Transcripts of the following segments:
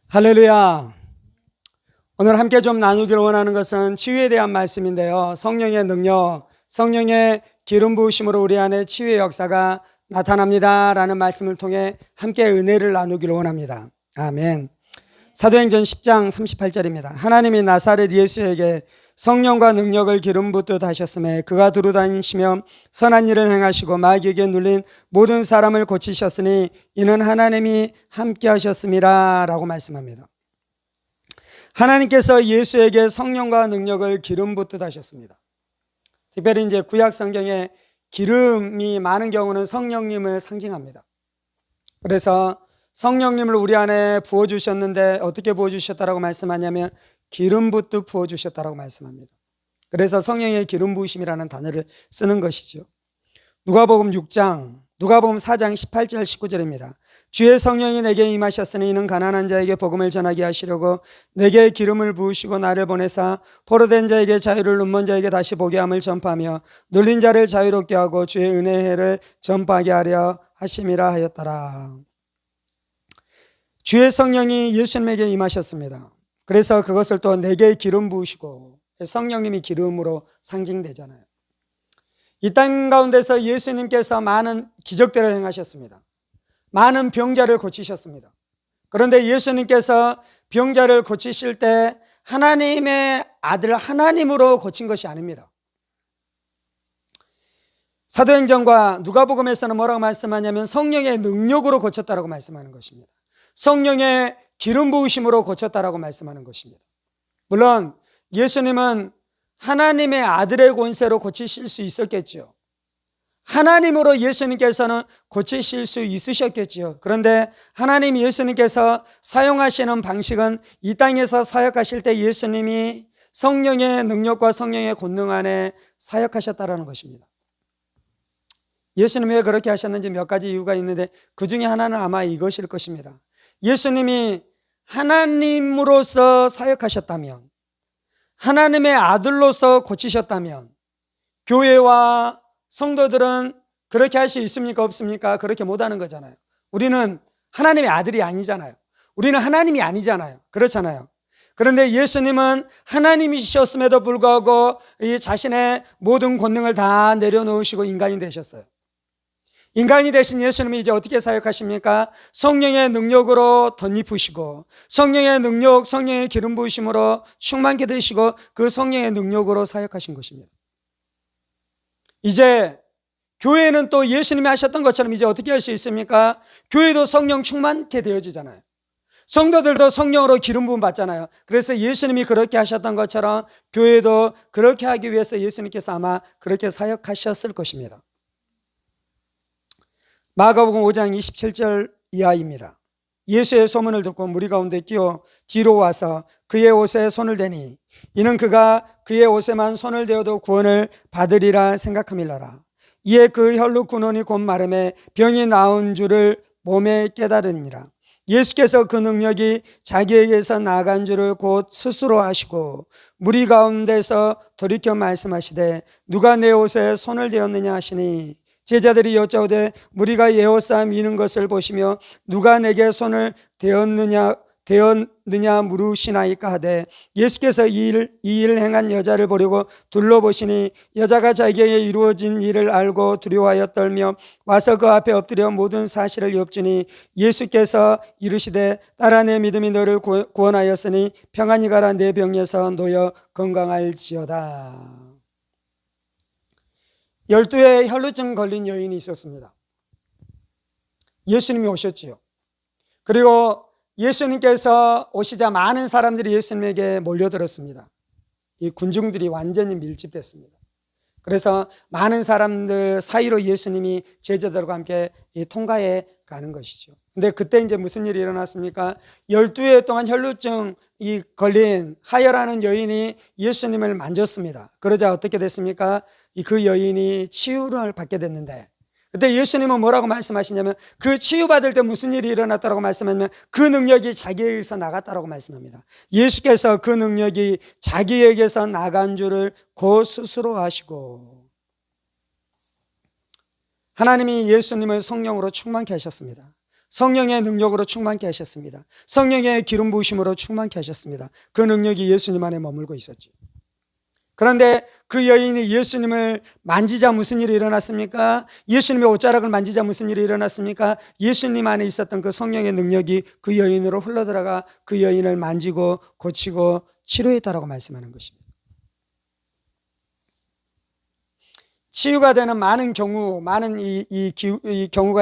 할렐루야. 오늘 함께 좀 나누기를 원하는 것은 치유에 대한 말씀인데요. 성령의 능력, 성령의 기름 부으심으로 우리 안에 치유의 역사가 나타납니다 라는 말씀을 통해 함께 은혜를 나누기를 원합니다. 아멘. 사도행전 10장 38절입니다. 하나님이 나사렛 예수에게 성령과 능력을 기름 붓듯 하셨음에 그가 두루다니시며 선한 일을 행하시고 마귀에게 눌린 모든 사람을 고치셨으니 이는 하나님이 함께 하셨음이라 라고 말씀합니다. 하나님께서 예수에게 성령과 능력을 기름 붓듯 하셨습니다. 특별히 이제 구약 성경에 기름이 많은 경우는 성령님을 상징합니다. 그래서 성령님을 우리 안에 부어주셨는데 어떻게 부어주셨다라고 말씀하냐면 기름 붓듯 부어주셨다라고 말씀합니다. 그래서 성령의 기름 부으심이라는 단어를 쓰는 것이죠. 누가복음 4장 18절 19절입니다. 주의 성령이 내게 임하셨으니 이는 가난한 자에게 복음을 전하게 하시려고 내게 기름을 부으시고 나를 보내사 포로된 자에게 자유를 눈먼 자에게 다시 보게 함을 전파하며 눌린 자를 자유롭게 하고 주의 은혜를 전파하게 하려 하심이라 하였더라. 주의 성령이 예수님에게 임하셨습니다. 그래서 그것을 또 내게 기름 부으시고, 성령님이 기름으로 상징되잖아요. 이 땅 가운데서 예수님께서 많은 기적들을 행하셨습니다. 많은 병자를 고치셨습니다. 그런데 예수님께서 병자를 고치실 때 하나님의 아들 하나님으로 고친 것이 아닙니다. 사도행전과 누가복음에서는 뭐라고 말씀하냐면 성령의 능력으로 고쳤다라고 말씀하는 것입니다. 성령의 기름 부으심으로 고쳤다라고 말씀하는 것입니다. 물론 예수님은 하나님의 아들의 권세로 고치실 수 있었겠죠. 하나님으로 예수님께서는 고치실 수 있으셨겠죠. 그런데 하나님 예수님께서 사용하시는 방식은 이 땅에서 사역하실 때 예수님이 성령의 능력과 성령의 권능 안에 사역하셨다라는 것입니다. 예수님이 왜 그렇게 하셨는지 몇 가지 이유가 있는데 그 중에 하나는 아마 이것일 것입니다. 예수님이 하나님으로서 사역하셨다면, 하나님의 아들로서 고치셨다면 교회와 성도들은 그렇게 할 수 있습니까? 없습니까? 그렇게 못하는 거잖아요. 우리는 하나님의 아들이 아니잖아요. 우리는 하나님이 아니잖아요. 그렇잖아요. 그런데 예수님은 하나님이셨음에도 불구하고 이 자신의 모든 권능을 다 내려놓으시고 인간이 되셨어요. 인간이 되신 예수님이 이제 어떻게 사역하십니까? 성령의 능력으로 덧입으시고 성령의 능력, 성령의 기름 부으심으로 충만케 되시고 그 성령의 능력으로 사역하신 것입니다. 이제 교회는 또 예수님이 하셨던 것처럼 이제 어떻게 할 수 있습니까? 교회도 성령 충만케 되어지잖아요. 성도들도 성령으로 기름 부음 받잖아요. 그래서 예수님이 그렇게 하셨던 것처럼 교회도 그렇게 하기 위해서 예수님께서 아마 그렇게 사역하셨을 것입니다. 마가복음 5장 27절 이하입니다. 예수의 소문을 듣고 무리 가운데 끼어 뒤로 와서 그의 옷에 손을 대니 이는 그가 그의 옷에만 손을 대어도 구원을 받으리라 생각함일러라. 이에 그 혈루 근원이 곧 마름에 병이 나은 줄을 몸에 깨달으니라. 예수께서 그 능력이 자기에게서 나간 줄을 곧 스스로 아시고 무리 가운데서 돌이켜 말씀하시되 누가 내 옷에 손을 대었느냐 하시니 제자들이 여짜오되 무리가 예호쌈 이는 것을 보시며 누가 내게 손을 대었느냐 물으시나이까 하되 예수께서 이 일을 행한 여자를 보려고 둘러보시니 여자가 자기에게 이루어진 일을 알고 두려워하여 떨며 와서 그 앞에 엎드려 모든 사실을 엽주니 예수께서 이르시되 딸아 내 믿음이 너를 구원하였으니 평안히 가라 내 병에서 놓여 건강할지어다. 12의 혈루증 걸린 여인이 있었습니다. 예수님이 오셨지요. 그리고 예수님께서 오시자 많은 사람들이 예수님에게 몰려들었습니다. 이 군중들이 완전히 밀집됐습니다. 그래서 많은 사람들 사이로 예수님이 제자들과 함께 통과해 가는 것이죠. 근데 그때 이제 무슨 일이 일어났습니까? 12해 동안 혈루증이 걸린 하여라는 여인이 예수님을 만졌습니다. 그러자 어떻게 됐습니까? 그 여인이 치유를 받게 됐는데 그때 예수님은 뭐라고 말씀하시냐면 그 치유받을 때 무슨 일이 일어났다고 말씀하면 그 능력이 자기에게서 나갔다고 말씀합니다. 예수께서 그 능력이 자기에게서 나간 줄을 곧 스스로 아시고 하나님이 예수님을 성령으로 충만케 하셨습니다. 성령의 능력으로 충만케 하셨습니다. 성령의 기름 부으심으로 충만케 하셨습니다. 그 능력이 예수님 안에 머물고 있었죠. 그런데 그 여인이 예수님을 만지자 무슨 일이 일어났습니까? 예수님의 옷자락을 만지자 무슨 일이 일어났습니까? 예수님 안에 있었던 그 성령의 능력이 그 여인으로 흘러들어가 그 여인을 만지고 고치고 치료했다라고 말씀하는 것입니다. 치유가 되는 많은 경우가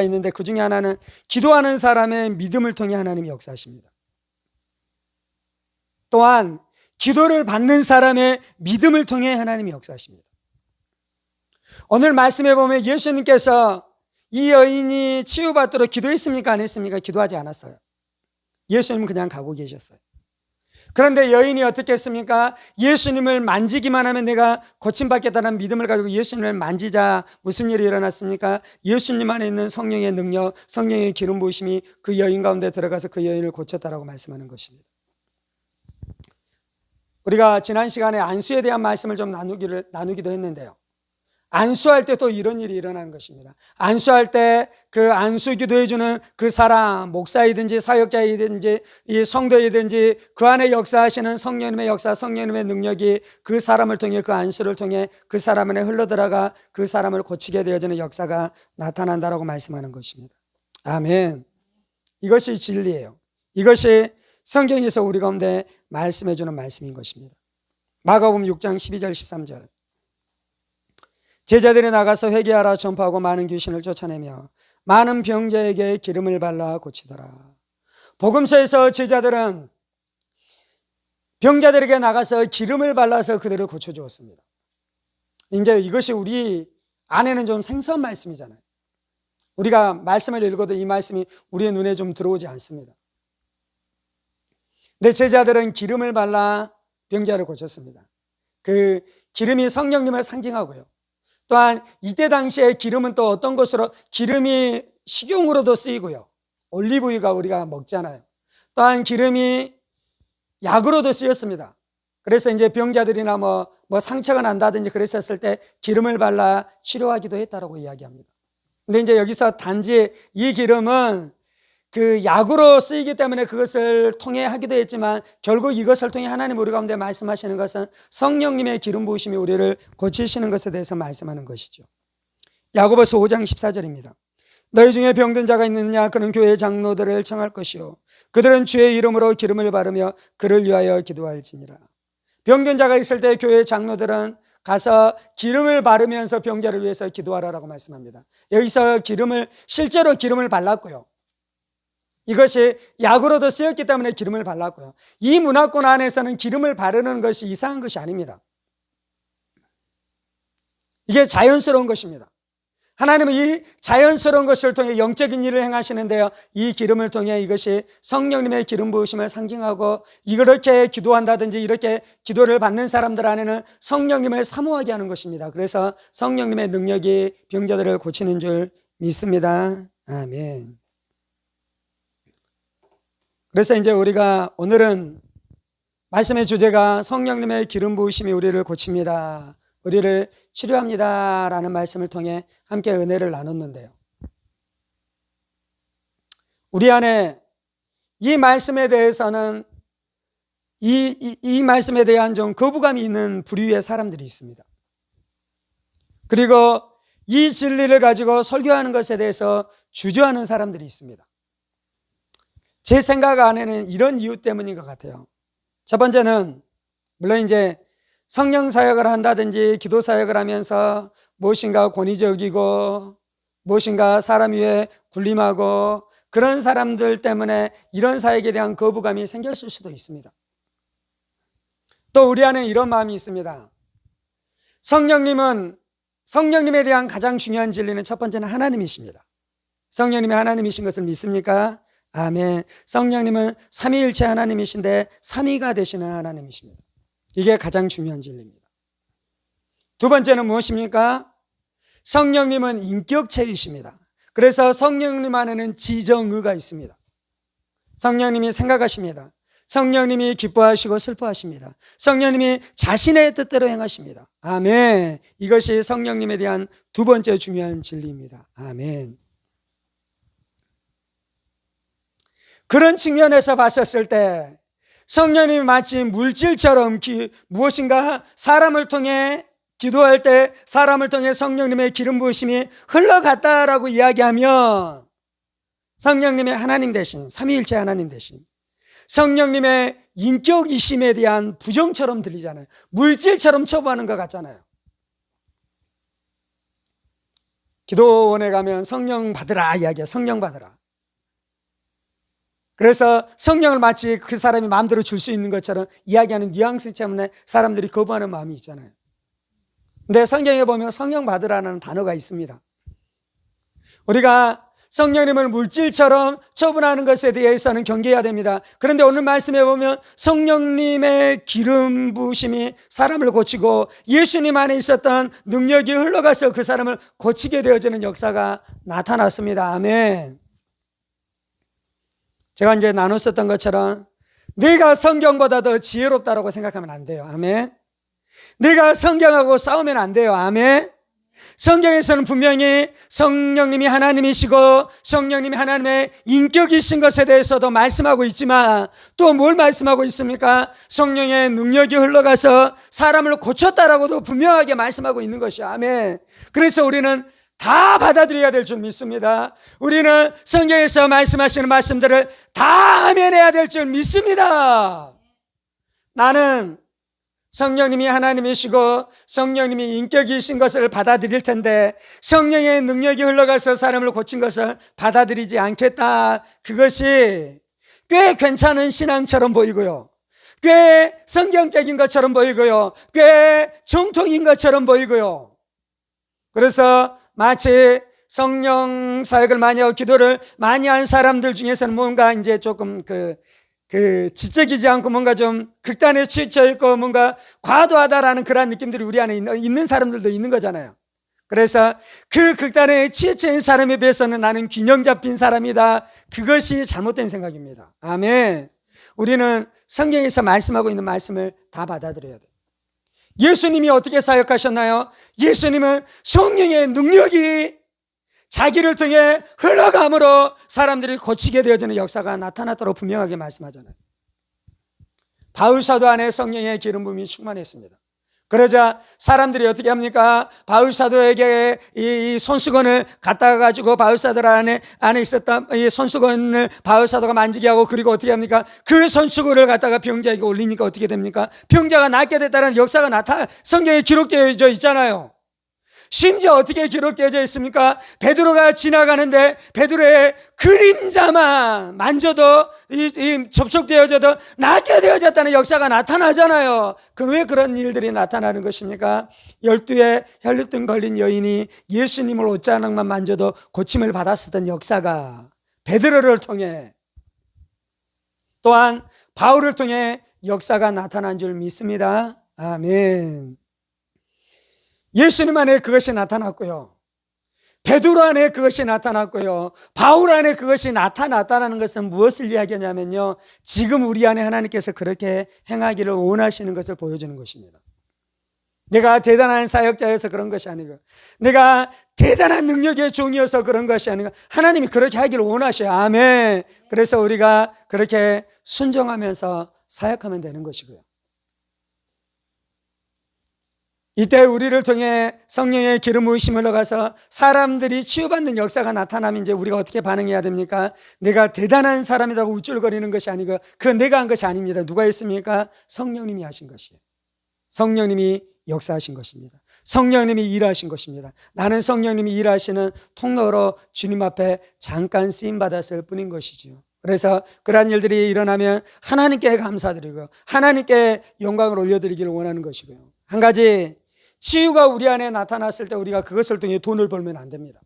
있는데 그 중에 하나는 기도하는 사람의 믿음을 통해 하나님이 역사하십니다. 또한 기도를 받는 사람의 믿음을 통해 하나님이 역사하십니다. 오늘 말씀해 보면 예수님께서 이 여인이 치유받도록 기도했습니까? 안 했습니까? 기도하지 않았어요. 예수님은 그냥 가고 계셨어요. 그런데 여인이 어떻게 했습니까? 예수님을 만지기만 하면 내가 고침받겠다는 믿음을 가지고 예수님을 만지자 무슨 일이 일어났습니까? 예수님 안에 있는 성령의 능력, 성령의 기름 부으심이 그 여인 가운데 들어가서 그 여인을 고쳤다라고 말씀하는 것입니다. 우리가 지난 시간에 안수에 대한 말씀을 좀 나누기도 했는데요. 안수할 때 또 이런 일이 일어나는 것입니다. 안수할 때 그 안수 기도해주는 그 사람, 목사이든지 사역자이든지 이 성도이든지 그 안에 역사하시는 성령님의 역사, 성령님의 능력이 그 사람을 통해 그 안수를 통해 그 사람 안에 흘러들어가 그 사람을 고치게 되어지는 역사가 나타난다라고 말씀하는 것입니다. 아멘. 이것이 진리예요. 이것이 성경에서 우리 가운데 말씀해 주는 말씀인 것입니다. 마가복음 6장 12절 13절. 제자들이 나가서 회개하라 전파하고 많은 귀신을 쫓아내며 많은 병자에게 기름을 발라 고치더라. 복음서에서 제자들은 병자들에게 나가서 기름을 발라서 그들을 고쳐주었습니다. 이제 이것이 우리 안에는 좀 생소한 말씀이잖아요. 우리가 말씀을 읽어도 이 말씀이 우리의 눈에 좀 들어오지 않습니다. 근데 제자들은 기름을 발라 병자를 고쳤습니다. 그 기름이 성령님을 상징하고요. 또한 이때 당시에 기름은 또 어떤 것으로, 기름이 식용으로도 쓰이고요. 올리브유가 우리가 먹잖아요. 또한 기름이 약으로도 쓰였습니다. 그래서 이제 병자들이나 뭐 상처가 난다든지 그랬었을 때 기름을 발라 치료하기도 했다라고 이야기합니다. 근데 이제 여기서 단지 이 기름은 그 약으로 쓰이기 때문에 그것을 통해 하기도 했지만 결국 이것을 통해 하나님 우리 가운데 말씀하시는 것은 성령님의 기름 부으심이 우리를 고치시는 것에 대해서 말씀하는 것이죠. 야고보서 5장 14절입니다. 너희 중에 병든 자가 있느냐? 그는 교회 장로들을 청할 것이요 그들은 주의 이름으로 기름을 바르며 그를 위하여 기도할지니라. 병든 자가 있을 때 교회 장로들은 가서 기름을 바르면서 병자를 위해서 기도하라라고 말씀합니다. 여기서 실제로 기름을 발랐고요. 이것이 약으로도 쓰였기 때문에 기름을 발랐고요. 이 문화권 안에서는 기름을 바르는 것이 이상한 것이 아닙니다. 이게 자연스러운 것입니다. 하나님은 이 자연스러운 것을 통해 영적인 일을 행하시는데요. 이 기름을 통해 이것이 성령님의 기름 부으심을 상징하고 이렇게 기도한다든지 이렇게 기도를 받는 사람들 안에는 성령님을 사모하게 하는 것입니다. 그래서 성령님의 능력이 병자들을 고치는 줄 믿습니다. 아멘. 그래서 이제 우리가 오늘은 말씀의 주제가 성령님의 기름 부으심이 우리를 고칩니다. 우리를 치료합니다. 라는 말씀을 통해 함께 은혜를 나눴는데요. 우리 안에 이 말씀에 대해서는 이 말씀에 대한 좀 거부감이 있는 부류의 사람들이 있습니다. 그리고 이 진리를 가지고 설교하는 것에 대해서 주저하는 사람들이 있습니다. 제 생각 안에는 이런 이유 때문인 것 같아요. 첫 번째는 물론 이제 성령 사역을 한다든지 기도 사역을 하면서 무엇인가 권위적이고 무엇인가 사람 위에 군림하고 그런 사람들 때문에 이런 사역에 대한 거부감이 생겼을 수도 있습니다. 또 우리 안에 이런 마음이 있습니다. 성령님에 대한 가장 중요한 진리는 첫 번째는 하나님이십니다. 성령님이 하나님이신 것을 믿습니까? 아멘. 성령님은 삼위일체 하나님이신데 삼위가 되시는 하나님이십니다. 이게 가장 중요한 진리입니다. 두 번째는 무엇입니까? 성령님은 인격체이십니다. 그래서 성령님 안에는 지정의가 있습니다. 성령님이 생각하십니다. 성령님이 기뻐하시고 슬퍼하십니다. 성령님이 자신의 뜻대로 행하십니다. 아멘. 이것이 성령님에 대한 두 번째 중요한 진리입니다. 아멘. 그런 측면에서 봤었을 때 성령님이 마치 물질처럼 무엇인가 사람을 통해 기도할 때 사람을 통해 성령님의 기름 부으심이 흘러갔다라고 이야기하면 성령님의 하나님 대신, 삼위일체 하나님 대신 성령님의 인격이심에 대한 부정처럼 들리잖아요. 물질처럼 처부하는 것 같잖아요. 기도원에 가면 성령 받으라 이야기해요. 성령 받으라. 그래서 성령을 마치 그 사람이 마음대로 줄 수 있는 것처럼 이야기하는 뉘앙스 때문에 사람들이 거부하는 마음이 있잖아요. 근데 성경에 보면 성령 받으라는 단어가 있습니다. 우리가 성령님을 물질처럼 처분하는 것에 대해서는 경계해야 됩니다. 그런데 오늘 말씀에 보면 성령님의 기름 부으심이 사람을 고치고 예수님 안에 있었던 능력이 흘러가서 그 사람을 고치게 되어지는 역사가 나타났습니다. 아멘. 제가 이제 나눴었던 것처럼 내가 성경보다 더 지혜롭다고 생각하면 안 돼요. 아멘. 내가 성경하고 싸우면 안 돼요. 아멘. 성경에서는 분명히 성령님이 하나님이시고 성령님이 하나님의 인격이신 것에 대해서도 말씀하고 있지만 또 뭘 말씀하고 있습니까? 성령의 능력이 흘러가서 사람을 고쳤다라고도 분명하게 말씀하고 있는 것이요. 아멘. 그래서 우리는 다 받아들여야 될 줄 믿습니다. 우리는 성경에서 말씀하시는 말씀들을 다 아멘해야 될 줄 믿습니다. 나는 성령님이 하나님이시고 성령님이 인격이신 것을 받아들일 텐데 성령의 능력이 흘러가서 사람을 고친 것을 받아들이지 않겠다. 그것이 꽤 괜찮은 신앙처럼 보이고요, 꽤 성경적인 것처럼 보이고요, 꽤 정통인 것처럼 보이고요. 그래서 마치 성령 사역을 많이 하고 기도를 많이 한 사람들 중에서는 뭔가 이제 조금 지적이지 않고 뭔가 좀 극단에 치우쳐 있고 뭔가 과도하다라는 그런 느낌들이 우리 안에 있는 사람들도 있는 거잖아요. 그래서 그 극단에 치우쳐 있는 사람에 비해서는 나는 균형 잡힌 사람이다. 그것이 잘못된 생각입니다. 아멘. 우리는 성경에서 말씀하고 있는 말씀을 다 받아들여야 돼요. 예수님이 어떻게 사역하셨나요? 예수님은 성령의 능력이 자기를 통해 흘러감으로 사람들이 고치게 되어지는 역사가 나타났도록 분명하게 말씀하잖아요. 바울 사도 안에 성령의 기름 부음이 충만했습니다. 그러자 사람들이 어떻게 합니까? 바울 사도에게 이 손수건을 갖다가 가지고 바울 사도 안에 있었던 이 손수건을 바울 사도가 만지게 하고, 그리고 어떻게 합니까? 그 손수건을 갖다가 병자에게 올리니까 어떻게 됩니까? 병자가 낫게 됐다는 역사가 성경에 기록되어 있잖아요. 심지어 어떻게 기록되어져 있습니까? 베드로가 지나가는데 베드로의 그림자만 만져도 접촉되어져도 낫게 되어졌다는 역사가 나타나잖아요. 왜 그런 일들이 나타나는 것입니까? 12에 혈루증 걸린 여인이 예수님을 옷자락만 만져도 고침을 받았었던 역사가 베드로를 통해, 또한 바울을 통해 역사가 나타난 줄 믿습니다. 아멘. 예수님 안에 그것이 나타났고요, 베드로 안에 그것이 나타났고요, 바울 안에 그것이 나타났다는 것은 무엇을 이야기하냐면요, 지금 우리 안에 하나님께서 그렇게 행하기를 원하시는 것을 보여주는 것입니다. 내가 대단한 사역자여서 그런 것이 아니고, 내가 대단한 능력의 종이어서 그런 것이 아니고, 하나님이 그렇게 하기를 원하셔요. 아멘. 그래서 우리가 그렇게 순종하면서 사역하면 되는 것이고요. 이때 우리를 통해 성령의 기름 부으심이 흘러가서 사람들이 치유받는 역사가 나타나면 이제 우리가 어떻게 반응해야 됩니까? 내가 대단한 사람이라고 우쭐거리는 것이 아니고, 그건 내가 한 것이 아닙니다. 누가 했습니까? 성령님이 하신 것이에요. 성령님이 역사하신 것입니다. 성령님이 일하신 것입니다. 나는 성령님이 일하시는 통로로 주님 앞에 잠깐 쓰임받았을 뿐인 것이죠. 그래서 그러한 일들이 일어나면 하나님께 감사드리고 하나님께 영광을 올려드리기를 원하는 것이고요. 한 가지, 치유가 우리 안에 나타났을 때 우리가 그것을 통해 돈을 벌면 안 됩니다.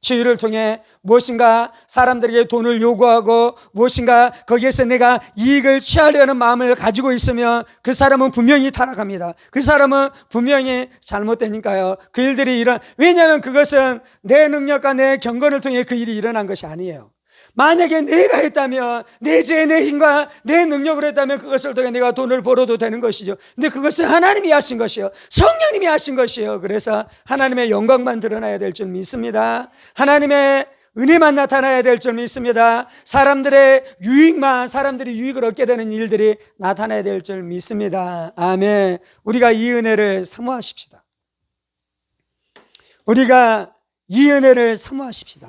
치유를 통해 무엇인가 사람들에게 돈을 요구하고 무엇인가 거기에서 내가 이익을 취하려는 마음을 가지고 있으면 그 사람은 분명히 타락합니다. 그 사람은 분명히 잘못되니까요. 그 일들이 왜냐하면 그것은 내 능력과 내 경건을 통해 그 일이 일어난 것이 아니에요. 만약에 내가 했다면, 내 죄, 내 힘과 내 능력으로 했다면 그것을 통해 내가 돈을 벌어도 되는 것이죠. 근데 그것은 하나님이 하신 것이요, 성령님이 하신 것이요. 그래서 하나님의 영광만 드러나야 될 줄 믿습니다. 하나님의 은혜만 나타나야 될 줄 믿습니다. 사람들이 유익을 얻게 되는 일들이 나타나야 될 줄 믿습니다. 아멘. 우리가 이 은혜를 사모하십시다. 우리가 이 은혜를 사모하십시다.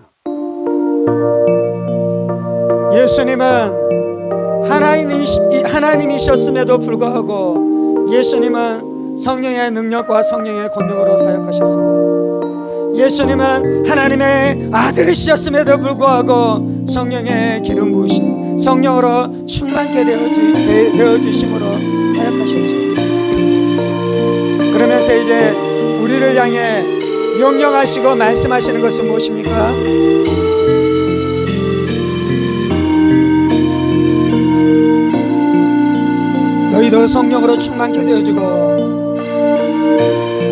예수님은 하나님이셨음에도 불구하고 예수님은 성령의 능력과 성령의 권능으로 사역하셨습니다. 예수님은 하나님의 아들이셨음에도 불구하고 성령의 기름 부으심, 성령으로 충만케 되어주심으로 사역하셨죠. 그러면서 이제 우리를 향해 명령하시고 말씀하시는 것은 무엇입니까? 너희도 성령으로 충만케 되어지고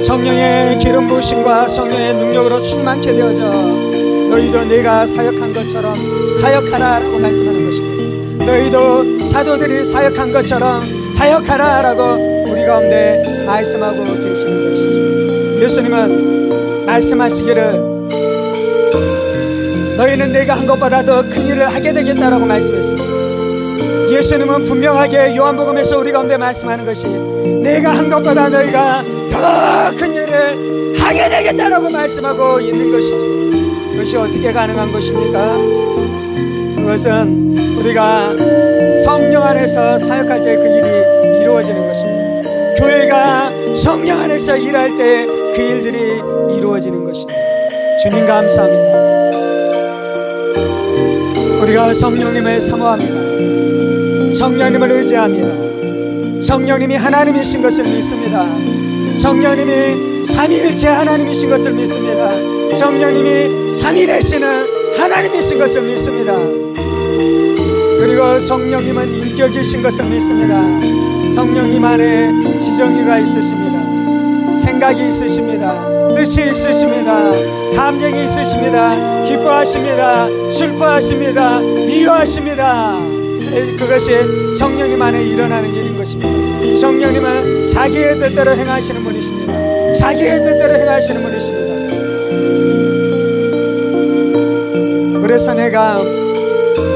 성령의 기름 부으심과 성령의 능력으로 충만케 되어져 너희도 내가 사역한 것처럼 사역하라라고 말씀하는 것입니다. 너희도 사도들이 사역한 것처럼 사역하라라고 우리 가운데 말씀하고 계시는 것이죠. 예수님은 말씀하시기를 너희는 내가 한 것보다 더 큰 일을 하게 되겠다라고 말씀했습니다. 예수님은 분명하게 요한복음에서 우리 가운데 말씀하는 것이 내가 한 것보다 너희가 더 큰 일을 하게 되겠다라고 말씀하고 있는 것이죠. 그것이 어떻게 가능한 것입니까? 그것은 우리가 성령 안에서 사역할 때 그 일이 이루어지는 것입니다. 교회가 성령 안에서 일할 때 그 일들이 이루어지는 것입니다. 주님 감사합니다. 우리가 성령님을 사모합니다. 성령님을 의지합니다. 성령님이 하나님이신 것을 믿습니다. 성령님이 삼위일체 하나님이신 것을 믿습니다. 성령님이 삼위 되시는 하나님이신 것을 믿습니다. 그리고 성령님은 인격이신 것을 믿습니다. 성령님 안에 지정의가 있으십니다. 생각이 있으십니다. 뜻이 있으십니다. 감정이 있으십니다. 기뻐하십니다. 슬퍼하십니다. 미워하십니다. 그것이 성령님 안에 일어나는 일인 것입니다. 성령님은 자기의 뜻대로 행하시는 분이십니다. 자기의 뜻대로 행하시는 분이십니다. 그래서 내가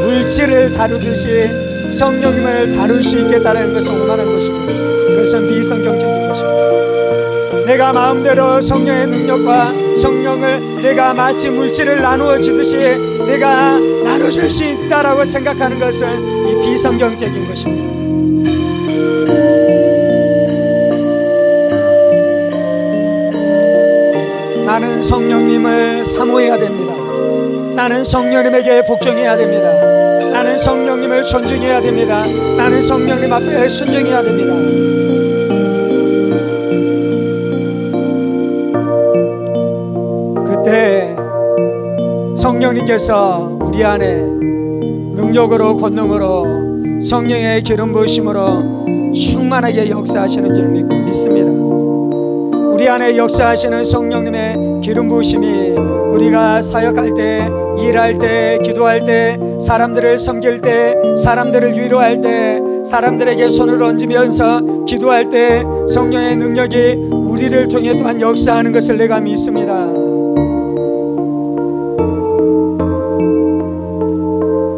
물질을 다루듯이 성령님을 다룰 수 있겠다는 것을 원하는 것입니다. 그것은 비성경적인 것입니다. 내가 마음대로 성령의 능력과 성령을 내가 마치 물질을 나누어 주듯이 내가 나눠줄 수 있다라고 생각하는 것은 이 비성경적인 것입니다. 나는 성령님을 사모해야 됩니다. 나는 성령님에게 복종해야 됩니다. 나는 성령님을 존중해야 됩니다. 나는 성령님 앞에 순종해야 됩니다. 그때 성령님께서 우리 안에 능력으로 권능으로 성령의 기름 부으심으로 충만하게 역사하시는 줄 믿습니다. 우리 안에 역사하시는 성령님의 기름 부으심이 우리가 사역할 때, 일할 때, 기도할 때, 사람들을 섬길 때, 사람들을 위로할 때, 사람들에게 손을 얹으면서 기도할 때 성령의 능력이 우리를 통해 또한 역사하는 것을 내가 믿습니다.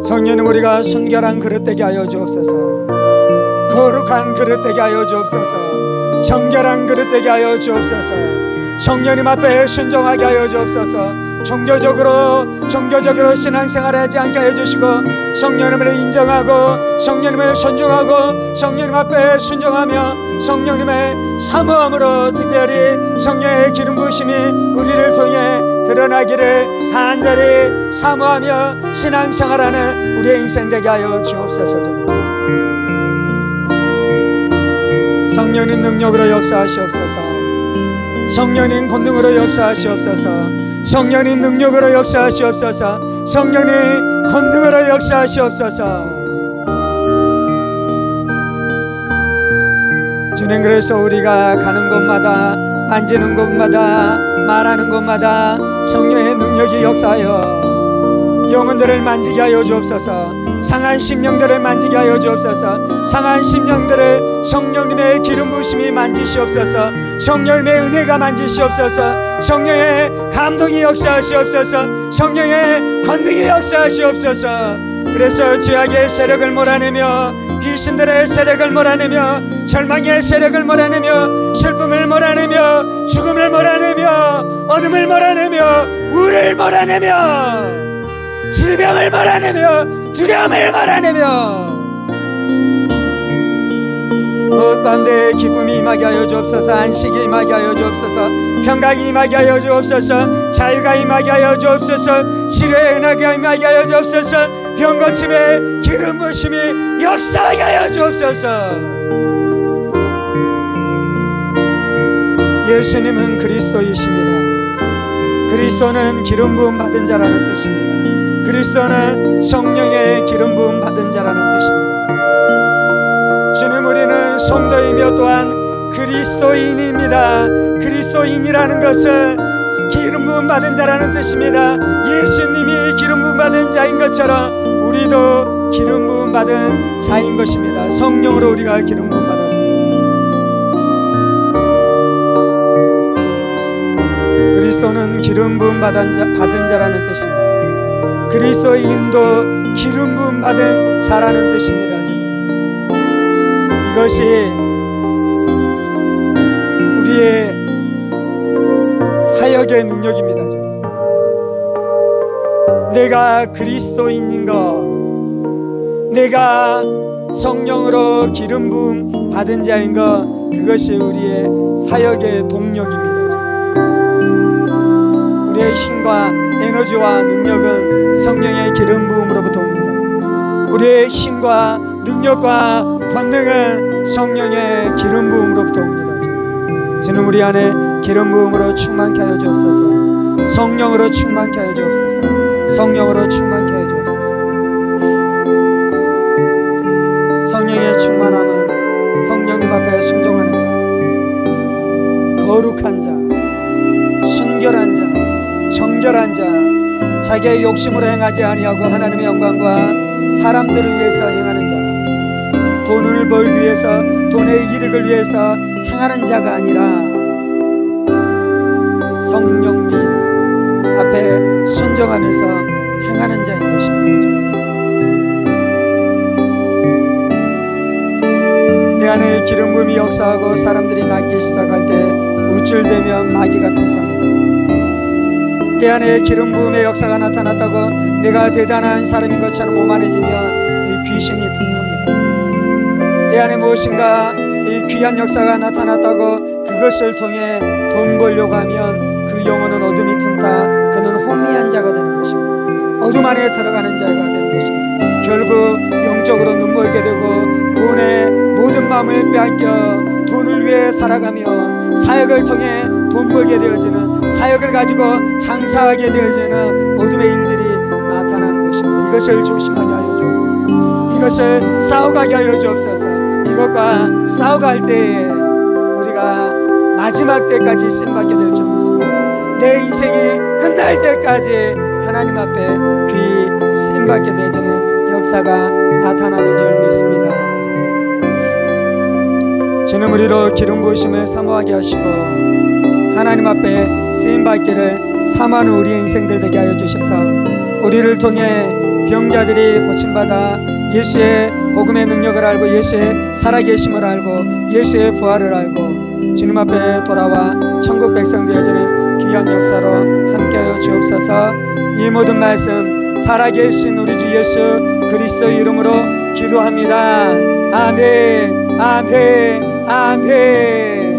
성령님, 우리가 순결한 그릇 되게 하여 주옵소서. 거룩한 그릇 되게 하여 주옵소서. 정결한 그릇 되게 하여 주옵소서. 성령님 앞에 순종하게 하여 주옵소서. 종교적으로 신앙생활을 하지 않게 해주시고 성령님을 인정하고 성령님을 존중하고 성령님 앞에 순종하며 성령님의 사모함으로 특별히 성령의 기름 부으심이 우리를 통해 드러나기를 간절히 사모하며 신앙생활하는 우리의 인생 되게 하여 주옵소서. 주님, 성령님 능력으로 역사하시옵소서. 성령님 권능으로 역사하시옵소서. 성령님 능력으로 역사하시옵소서. 성령님 권능으로 역사하시옵소서. 주님, 그래서 우리가 가는 곳마다, 만지는 곳마다, 말하는 곳마다 성령의 능력이 역사하여 영혼들을 만지게 하여 주옵소서. 상한 심령들을 만지게 하여 주옵소서. 상한 심령들을 성령님의 기름 부으심이 만지시옵소서. 성령님의 은혜가 만지시옵소서. 성령의 감동이 역사하시옵소서. 성령의 권능이 역사하시옵소서. 그래서 죄악의 세력을 몰아내며 귀신들의 세력을 몰아내며 절망의 세력을 몰아내며 슬픔을 몰아내며 죽음을 몰아내며 어둠을 몰아내며 우를 몰아내며 질병을 몰아내며 두려움을 몰아내며 무엇 가운데 기쁨이 임하게 하여 주옵소서. 안식이 임하게 하여 주옵소서. 평강이 임하게 하여 주옵소서. 자유가 임하게 하여 주옵소서. 치료의 은혜가 임하게 하여 주옵소서. 병 고침의 기름 부으심이 역사하게 하여 주옵소서. 예수님은 그리스도이십니다. 그리스도는 기름 부음 받은 자라는 뜻입니다. 그리스도는 성령의 기름 부음 받은 자라는 뜻입니다. 주님, 우리는 성도이며 또한 그리스도인입니다. 그리스도인이라는 것은 기름 부음 받은 자라는 뜻입니다. 예수님이 기름 부음 받은 자인 것처럼 우리도 기름 부음 받은 자인 것입니다. 성령으로 우리가 기름 부음 받았습니다. 그리스도는 기름 부음 받은 자라는 뜻입니다. 그리스도인도 기름 부음 받은 자라는 뜻입니다. 이것이 우리의 사역의 능력입니다. 내가 그리스도인인 것, 내가 성령으로 기름 부음 받은 자인 것, 그것이 우리의 사역의 동력입니다. 우리의 힘과 에너지와 능력은 성령의 기름 부음으로부터 옵니다. 우리의 힘과 능력과 권능은 성령의 기름 부음으로부터 옵니다. 주님, 우리 안에 기름 부음으로 충만케 하여 주옵소서. 성령으로 충만케 하여 주옵소서. 성령으로 충만케 하여 주옵소서. 성령의 충만함은 성령님 앞에 순종하는 자, 거룩한 자, 순결한 자, 정결한 자, 자기의 욕심으로 행하지 아니하고 하나님의 영광과 사람들을 위해서 행하는 자, 돈을 벌기 위해서, 돈의 이득을 위해서 행하는 자가 아니라 성령님 앞에 순종하면서 행하는 자인 것입니다. 내 안에 기름 부음이 역사하고 사람들이 낫기 시작할 때 우쭐대면 마귀가 틈탑니다. 내 안에 기름 부음의 역사가 나타났다고 내가 대단한 사람인 것처럼 오만해지면 귀신이 틈탑니다. 내 안에 무엇인가 이 귀한 역사가 나타났다고 그것을 통해 돈 벌려고 하면 그 영혼은 어둠이 틈타 그는 혼미한 자가 되는 것입니다. 어둠 안에 들어가는 자가 되는 것입니다. 결국 영적으로 눈멀게 되고 돈에 모든 마음을 빼앗겨 돈을 위해 살아가며 사역을 통해 돈 벌게 되어지는, 사역을 가지고 장사하게 되어지는 어둠의 일들이 나타나는 것입니다. 이것을 조심하게 하여 주옵소서. 이것을 싸워가게 하여 주옵소서. 이것과 싸워갈 때에 우리가 마지막 때까지 쓰임받게 될 줄 믿습니다. 내 인생이 끝날 때까지 하나님 앞에 귀히 쓰임받게 되어지는 역사가 나타나는 줄 믿습니다. 주님, 우리로 기름 부으심을 사모하게 하시고 하나님 앞에 쓰임받기를 사모하는 우리의 인생들 되게 하여 주셔서 우리를 통해 병자들이 고침받아 예수의 복음의 능력을 알고 예수의 살아계심을 알고 예수의 부활을 알고 주님 앞에 돌아와 천국 백성 되어지는 귀한 역사로 함께하여 주옵소서. 이 모든 말씀 살아계신 우리 주 예수 그리스도의 이름으로 기도합니다. 아멘, 아멘, 아멘.